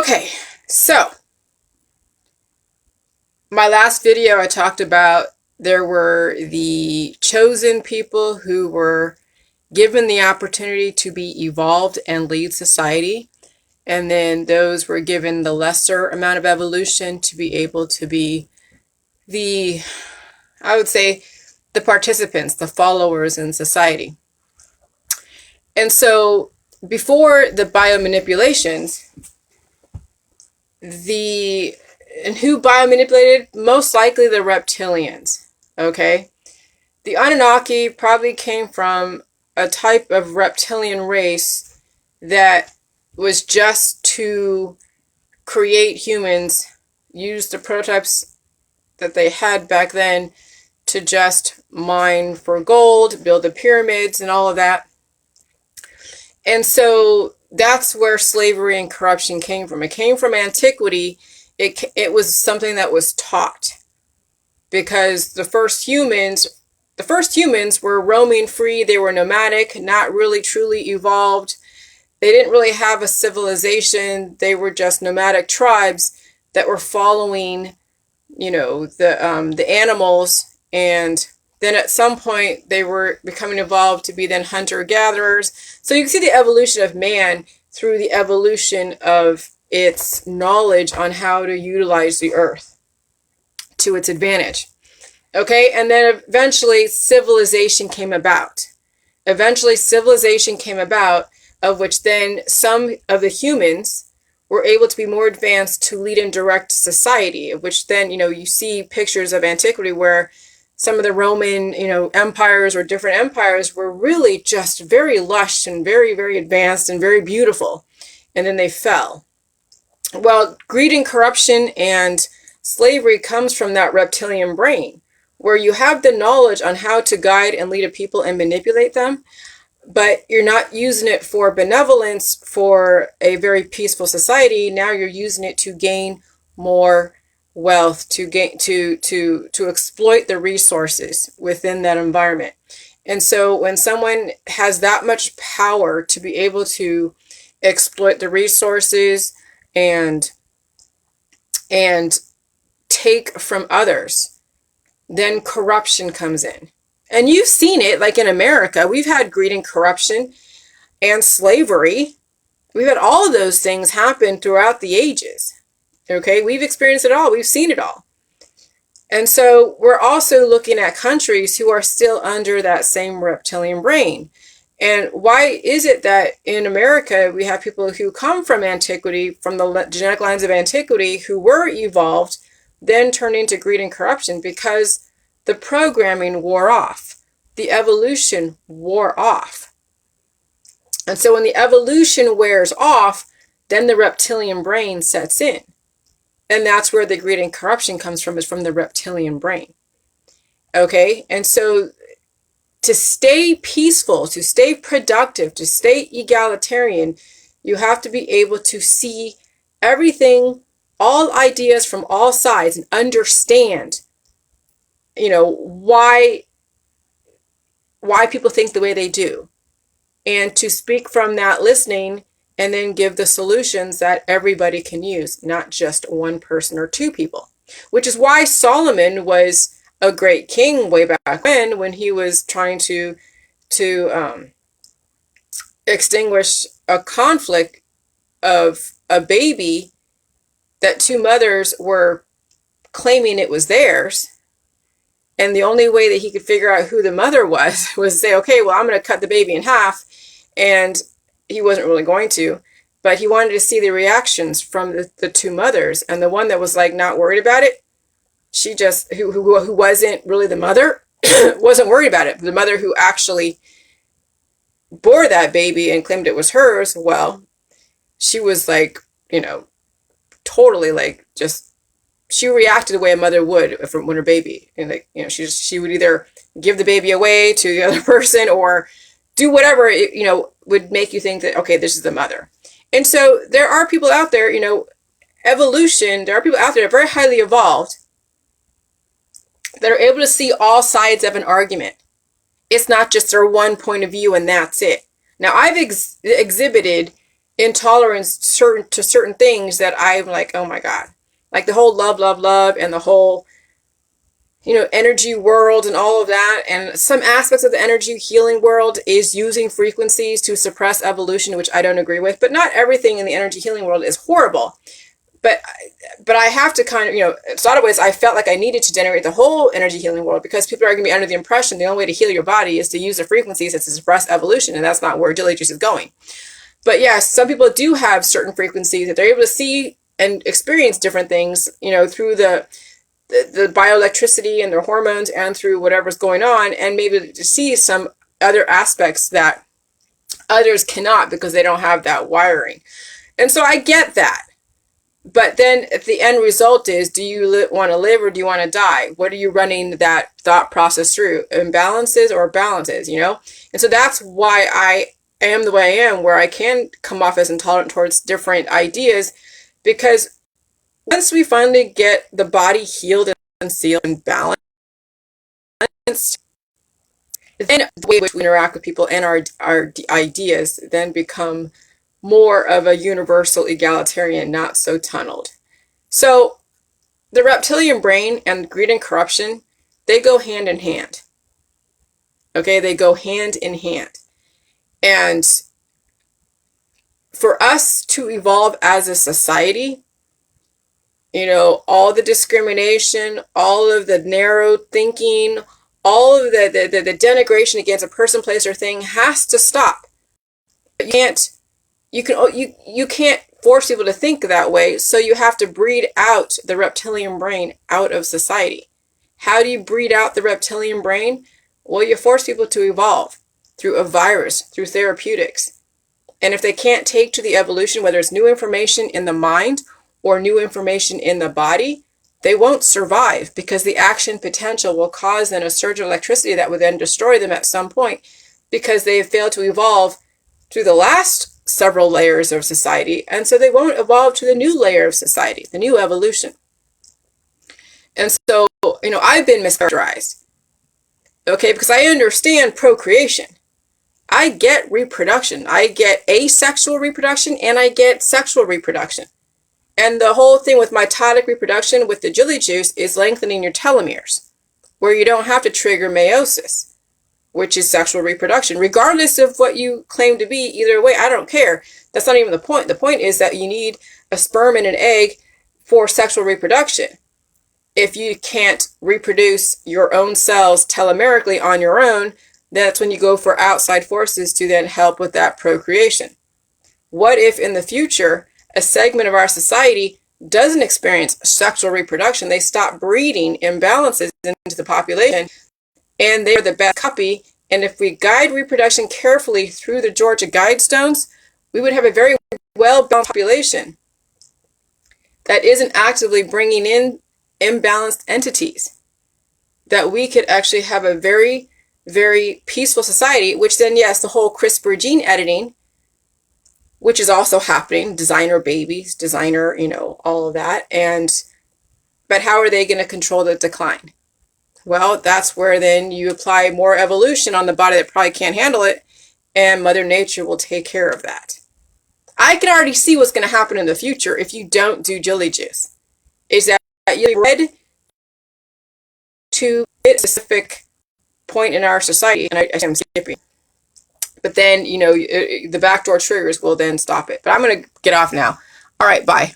Okay, so my last video I talked about there were the chosen people who were given the opportunity to be evolved and lead society. And then those were given the lesser amount of evolution to be able to be I would say, the participants, the followers in society. And so before the biomanipulations, and who biomanipulated? Most likely the reptilians, okay? The Anunnaki probably came from a type of reptilian race that was just to create humans, use the prototypes that they had back then to just mine for gold, build the pyramids and all of that. And so that's where slavery and corruption came from. It came from antiquity. It was something that was taught because the first humans were roaming free. They were nomadic, not really truly evolved. They didn't really have a civilization. They were just nomadic tribes that were following, the animals. And then at some point they were becoming evolved to be then hunter-gatherers. So you can see the evolution of man through the evolution of its knowledge on how to utilize the earth to its advantage. Okay, and then eventually civilization came about. Of which then some of the humans were able to be more advanced to lead and direct society, of which then, you see pictures of antiquity where some of the Roman, empires or different empires were really just very lush and very, very advanced and very beautiful. And then they fell. Well, greed and corruption and slavery comes from that reptilian brain, where you have the knowledge on how to guide and lead a people and manipulate them, but you're not using it for benevolence for a very peaceful society. Now you're using it to gain more wealth, to exploit the resources within that environment. And so when someone has that much power to be able to exploit the resources and take from others, then corruption comes in. And you've seen it, like in America, we've had greed and corruption and slavery. We've had all of those things happen throughout the ages. Okay, we've experienced it all. We've seen it all. And so we're also looking at countries who are still under that same reptilian brain. And why is it that in America we have people who come from antiquity, from the genetic lines of antiquity, who were evolved, then turned into greed and corruption? Because the programming wore off. The evolution wore off. And so when the evolution wears off, then the reptilian brain sets in. And that's where the greed and corruption comes from, is from the reptilian brain. Okay? And so to stay peaceful, to stay productive, to stay egalitarian, you have to be able to see everything, all ideas from all sides, and understand why people think the way they do, and to speak from that listening and then give the solutions that everybody can use, not just one person or two people. Which is why Solomon was a great king way back when he was trying to extinguish a conflict of a baby that two mothers were claiming it was theirs. And the only way that he could figure out who the mother was to say, okay, well, I'm going to cut the baby in half. And he wasn't really going to, but he wanted to see the reactions from the two mothers. And the one that was like not worried about it, she just, who wasn't really the mother, wasn't worried about it. The mother who actually bore that baby and claimed it was hers, well, she was like, totally like just, she reacted the way a mother would from when her baby, and like, she would either give the baby away to the other person or do whatever, would make you think that, okay, this is the mother. And so there are people out there, evolution, there are people out there that are very highly evolved that are able to see all sides of an argument. It's not just their one point of view and that's it. Now, I've exhibited intolerance to certain things that I'm like, oh my God. Like the whole love, love, love, and the whole, energy world and all of that. And some aspects of the energy healing world is using frequencies to suppress evolution, which I don't agree with. But not everything in the energy healing world is horrible. But I have to kind of, in a lot of ways, I felt like I needed to generate the whole energy healing world, because people are going to be under the impression the only way to heal your body is to use the frequencies and to suppress evolution. And that's not where Dilly Juice is going. But yes, some people do have certain frequencies that they're able to see and experience different things, through the bioelectricity and their hormones and through whatever's going on, and maybe to see some other aspects that others cannot because they don't have that wiring. And so I get that. But then if the end result is, do you want to live or do you want to die? What are you running that thought process through? Imbalances or balances, And so that's why I am the way I am, where I can come off as intolerant towards different ideas, because once we finally get the body healed and sealed and balanced, then the way in which we interact with people and our ideas then become more of a universal egalitarian, not so tunneled. So the reptilian brain and greed and corruption, they go hand in hand. Okay, they go hand in hand. And for us to evolve as a society, all the discrimination, all of the narrow thinking, all of the denigration against a person, place, or thing has to stop. You can't force people to think that way, so you have to breed out the reptilian brain out of society. How do you breed out the reptilian brain? Well, you force people to evolve through a virus, through therapeutics. And if they can't take to the evolution, whether it's new information in the mind or new information in the body, they won't survive, because the action potential will cause then a surge of electricity that would then destroy them at some point, because they have failed to evolve through the last several layers of society, and so they won't evolve to the new layer of society, the new evolution. And so, I've been mischaracterized, okay, because I understand procreation. I get reproduction. I get asexual reproduction and I get sexual reproduction. And the whole thing with mitotic reproduction with the Jilly Juice is lengthening your telomeres, where you don't have to trigger meiosis, which is sexual reproduction, regardless of what you claim to be. Either way, I don't care. That's not even the point. The point is that you need a sperm and an egg for sexual reproduction. If you can't reproduce your own cells telomerically on your own, that's when you go for outside forces to then help with that procreation. What if in the future a segment of our society doesn't experience sexual reproduction? They stop breeding imbalances into the population, and they're the best copy. And if we guide reproduction carefully through the Georgia Guidestones, we would have a very well-balanced population that isn't actively bringing in imbalanced entities, that we could actually have a very, very peaceful society, which then, yes, the whole CRISPR gene editing, which is also happening, designer babies, designer, all of that. But how are they going to control the decline? Well, that's where then you apply more evolution on the body that probably can't handle it, and Mother Nature will take care of that. I can already see what's going to happen in the future if you don't do Jilly Juice. Is that you're led to a specific point in our society, and I'm skipping. But then, the backdoor triggers will then stop it. But I'm going to get off now. All right, bye.